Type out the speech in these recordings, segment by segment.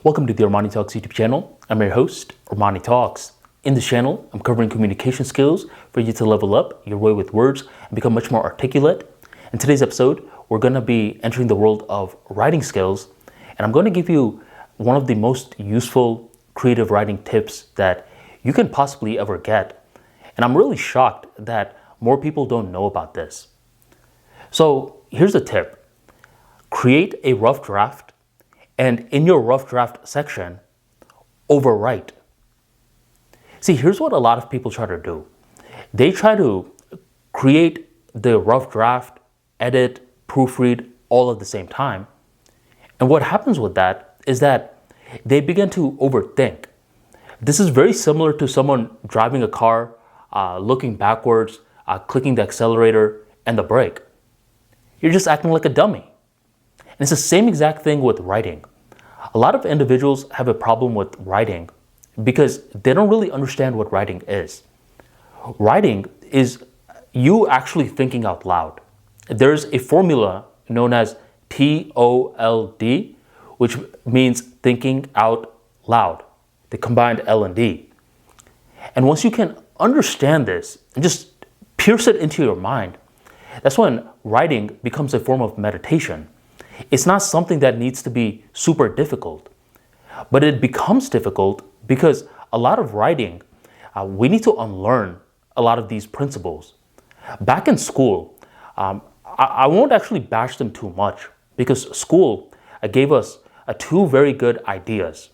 Welcome to the Armani Talks YouTube channel. I'm your host, Armani Talks. In this channel, I'm covering communication skills for you to level up your way with words and become much more articulate. In today's episode, we're going to be entering the world of writing skills, and I'm going to give you one of the most useful creative writing tips that you can possibly ever get. And I'm really shocked that more people don't know about this. So here's the tip. Create a rough draft, and in your rough draft section, overwrite. See, here's what a lot of people try to do. They try to create the rough draft, edit, proofread all at the same time. And what happens with that is that they begin to overthink. This is very similar to someone driving a car, looking backwards, clicking the accelerator and the brake. You're just acting like a dummy. And it's the same exact thing with writing. A lot of individuals have a problem with writing because they don't really understand what writing is. Writing is you actually thinking out loud. There's a formula known as TOLD, which means thinking out loud, the combined L and D. And once you can understand this and just pierce it into your mind, that's when writing becomes a form of meditation. It's not something that needs to be super difficult, but it becomes difficult because a lot of writing, we need to unlearn a lot of these principles. Back in school, I won't actually bash them too much because school gave us two very good ideas.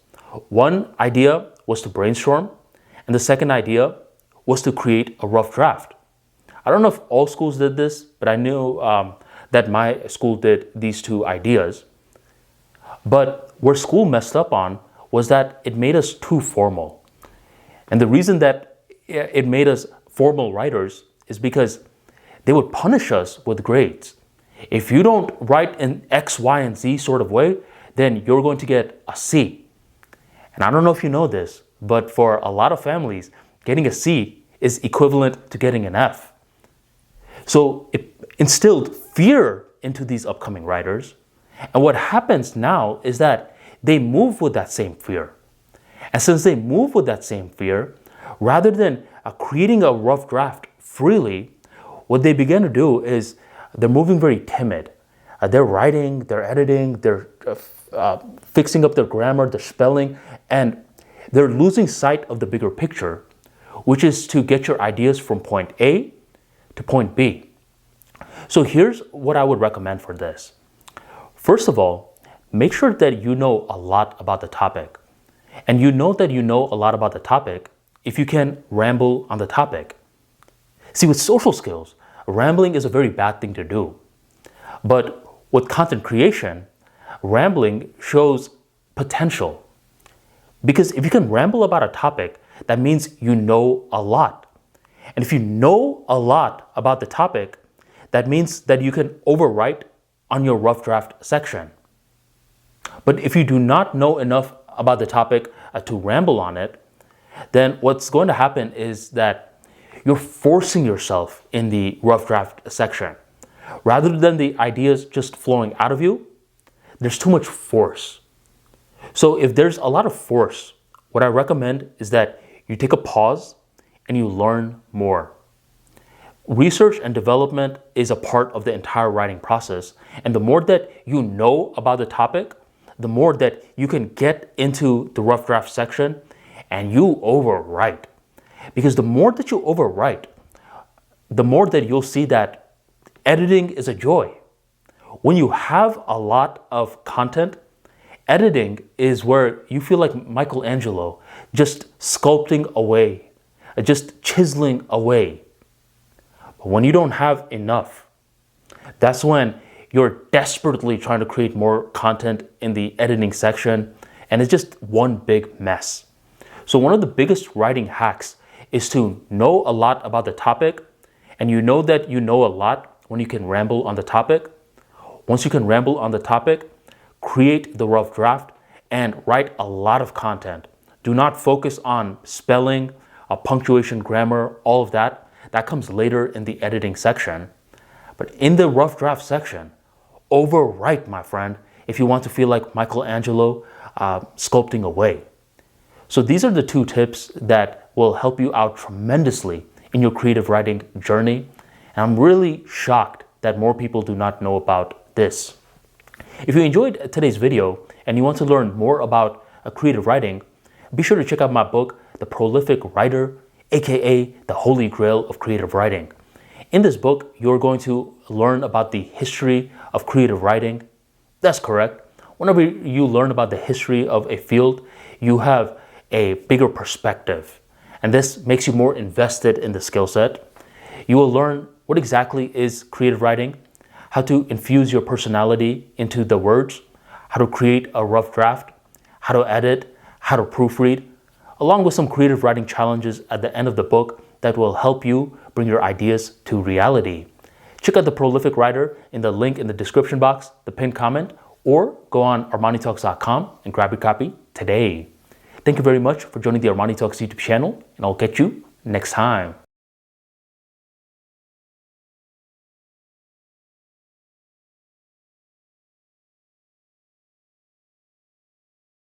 One idea was to brainstorm, and the second idea was to create a rough draft. I don't know if all schools did this, but I knew that my school did these two ideas. But where school messed up on was that it made us too formal. And the reason that it made us formal writers is because they would punish us with grades. If you don't write in X, Y, and Z sort of way, then you're going to get a C. And I don't know if you know this, but for a lot of families, getting a C is equivalent to getting an F. So it instilled fear into these upcoming writers. And what happens now is that they move with that same fear. And since they move with that same fear, rather than creating a rough draft freely, what they begin to do is they're moving very timid. They're writing, they're editing, they're fixing up their grammar, their spelling, and they're losing sight of the bigger picture, which is to get your ideas from point A to point B. So here's what I would recommend for this. First of all, make sure that you know a lot about the topic. And you know that you know a lot about the topic if you can ramble on the topic. See, with social skills, rambling is a very bad thing to do. But with content creation, rambling shows potential. Because if you can ramble about a topic, that means you know a lot. And if you know a lot about the topic, that means that you can overwrite on your rough draft section. But if you do not know enough about the topic to ramble on it, then what's going to happen is that you're forcing yourself in the rough draft section. Rather than the ideas just flowing out of you, there's too much force. So if there's a lot of force, what I recommend is that you take a pause and you learn more. Research and development is a part of the entire writing process. And the more that you know about the topic, the more that you can get into the rough draft section and you overwrite. Because the more that you overwrite, the more that you'll see that editing is a joy. When you have a lot of content, editing is where you feel like Michelangelo, just sculpting away, just chiseling away. But when you don't have enough, that's when you're desperately trying to create more content in the editing section, and it's just one big mess. So one of the biggest writing hacks is to know a lot about the topic, and you know that you know a lot when you can ramble on the topic. Once you can ramble on the topic, create the rough draft and write a lot of content. Do not focus on spelling, punctuation, grammar, all of that. That comes later in the editing section. But in the rough draft section, overwrite, my friend. if you want to feel like Michelangelo sculpting away. So these are the 2 tips that will help you out tremendously in your creative writing journey. And I'm really shocked that more people do not know about this. If you enjoyed today's video and you want to learn more about creative writing, be sure to check out my book, The Prolific Writer, aka The Holy Grail of Creative Writing. In this book, you're going to learn about the history of creative writing. That's correct. Whenever you learn about the history of a field, you have a bigger perspective. And this makes you more invested in the skill set. You will learn what exactly is creative writing, how to infuse your personality into the words, how to create a rough draft, how to edit, how to proofread, along with some creative writing challenges at the end of the book that will help you bring your ideas to reality. Check out The Prolific Writer in the link in the description box, the pinned comment, or go on ArmaniTalks.com and grab your copy today. Thank you very much for joining the Armani Talks YouTube channel, and I'll catch you next time.